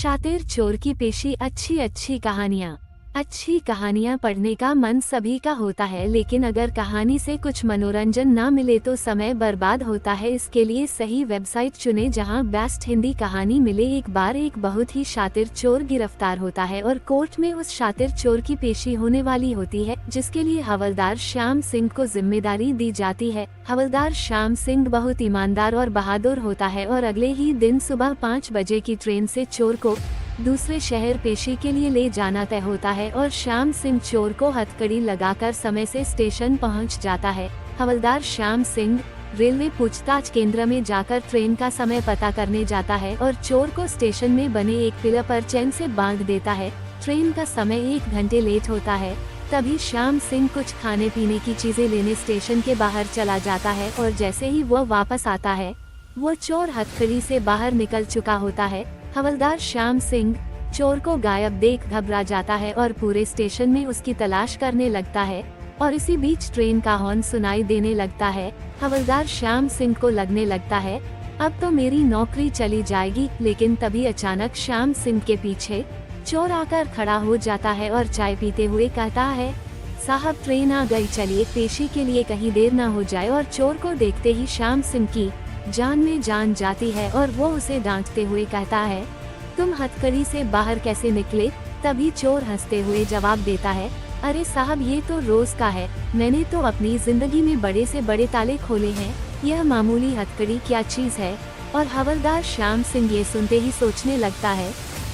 शातिर चोर की पेशी। अच्छी कहानियाँ पढ़ने का मन सभी का होता है, लेकिन अगर कहानी से कुछ मनोरंजन ना मिले तो समय बर्बाद होता है। इसके लिए सही वेबसाइट चुने जहां बेस्ट हिंदी कहानी मिले। एक बार एक बहुत ही शातिर चोर गिरफ्तार होता है और कोर्ट में उस शातिर चोर की पेशी होने वाली होती है, जिसके लिए हवलदार श्याम सिंह को जिम्मेदारी दी जाती है। हवलदार श्याम सिंह बहुत ईमानदार और बहादुर होता है और अगले ही दिन सुबह 5 बजे की ट्रेन से चोर को दूसरे शहर पेशी के लिए ले जाना तय होता है और श्याम सिंह चोर को हथकड़ी लगाकर समय से स्टेशन पहुंच जाता है। हवलदार श्याम सिंह रेलवे पूछताछ केंद्र में जाकर ट्रेन का समय पता करने जाता है और चोर को स्टेशन में बने एक पिलर पर चैन से बांध देता है। ट्रेन का समय 1 घंटे लेट होता है। तभी श्याम सिंह कुछ खाने पीने की चीजें लेने स्टेशन के बाहर चला जाता है और जैसे ही वह वापस आता है, वो चोर हथकड़ी से बाहर निकल चुका होता है। हवलदार श्याम सिंह चोर को गायब देख घबरा जाता है और पूरे स्टेशन में उसकी तलाश करने लगता है और इसी बीच ट्रेन का हॉर्न सुनाई देने लगता है। हवलदार श्याम सिंह को लगने लगता है अब तो मेरी नौकरी चली जाएगी, लेकिन तभी अचानक श्याम सिंह के पीछे चोर आकर खड़ा हो जाता है और चाय पीते हुए कहता है, साहब ट्रेन आ गई, चलिए पेशी के लिए कहीं देर ना हो जाए। और चोर को देखते ही श्याम सिंह की जान में जान जाती है और वो उसे डांटते हुए कहता है, तुम हथकड़ी से बाहर कैसे निकले? तभी चोर हंसते हुए जवाब देता है, अरे साहब ये तो रोज का है, मैंने तो अपनी जिंदगी में बड़े से बड़े ताले खोले हैं, यह मामूली हथकड़ी क्या चीज है। और हवलदार श्याम सिंह ये सुनते ही सोचने लगता है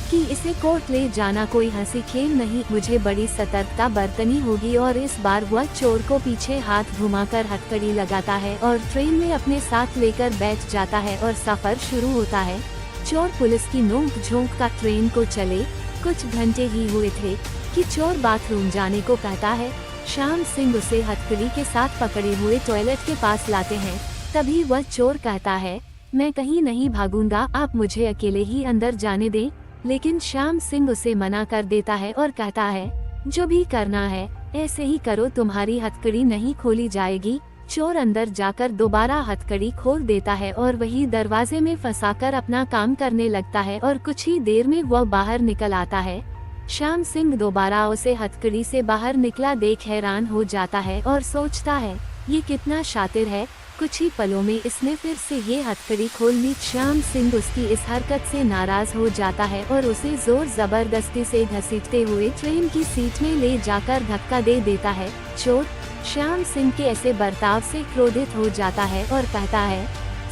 कि इसे कोर्ट ले जाना कोई हंसी खेल नहीं, मुझे बड़ी सतर्कता बरतनी होगी। और इस बार वह चोर को पीछे हाथ घुमाकर हथकड़ी लगाता है और ट्रेन में अपने साथ लेकर बैठ जाता है और सफर शुरू होता है। चोर पुलिस की नोक झोंक का ट्रेन को चले कुछ घंटे ही हुए थे कि चोर बाथरूम जाने को कहता है। श्याम सिंह उसे हथकड़ी के साथ पकड़े हुए टॉयलेट के पास लाते हैं। तभी वह चोर कहता है, मैं कहीं नहीं भागूंगा, आप मुझे अकेले ही अंदर जाने दें। लेकिन श्याम सिंह उसे मना कर देता है और कहता है, जो भी करना है ऐसे ही करो, तुम्हारी हथकड़ी नहीं खोली जाएगी। चोर अंदर जाकर दोबारा हथकड़ी खोल देता है और वही दरवाजे में फंसाकर अपना काम करने लगता है और कुछ ही देर में वह बाहर निकल आता है। श्याम सिंह दोबारा उसे हथकड़ी से बाहर निकला देख हैरान हो जाता है और सोचता है, ये कितना शातिर है। कुछ ही पलों में इसने फिर से ये हथकड़ी खोल ली। श्याम सिंह उसकी इस हरकत से नाराज हो जाता है और उसे जोर जबरदस्ती से घसीटते हुए ट्रेन की सीट में ले जाकर धक्का दे देता है। चोर श्याम सिंह के ऐसे बर्ताव से क्रोधित हो जाता है और कहता है,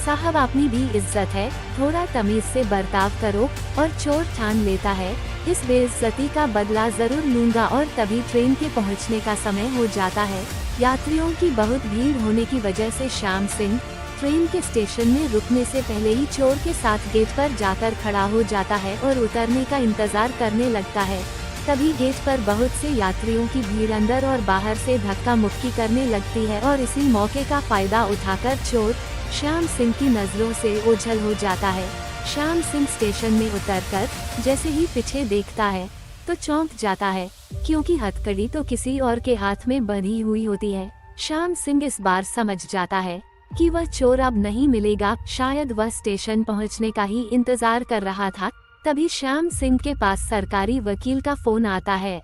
साहब अपनी भी इज्जत है, थोड़ा तमीज से बर्ताव करो। और चोर ठान लेता है, इस बेइज्जती का बदला जरूर लूंगा। और तभी ट्रेन के पहुंचने का समय हो जाता है। यात्रियों की बहुत भीड़ होने की वजह से श्याम सिंह ट्रेन के स्टेशन में रुकने से पहले ही चोर के साथ गेट पर जाकर खड़ा हो जाता है और उतरने का इंतजार करने लगता है। तभी गेट पर बहुत से यात्रियों की भीड़ अंदर और बाहर से धक्का मुक्की करने लगती है और इसी मौके का फायदा उठाकर चोर श्याम सिंह की नजरों से ओझल हो जाता है। श्याम सिंह स्टेशन में उतरकर जैसे ही पीछे देखता है तो चौंक जाता है, क्योंकि हथकड़ी तो किसी और के हाथ में बंधी हुई होती है। श्याम सिंह इस बार समझ जाता है कि वह चोर अब नहीं मिलेगा, शायद वह स्टेशन पहुंचने का ही इंतजार कर रहा था। तभी श्याम सिंह के पास सरकारी वकील का फोन आता है।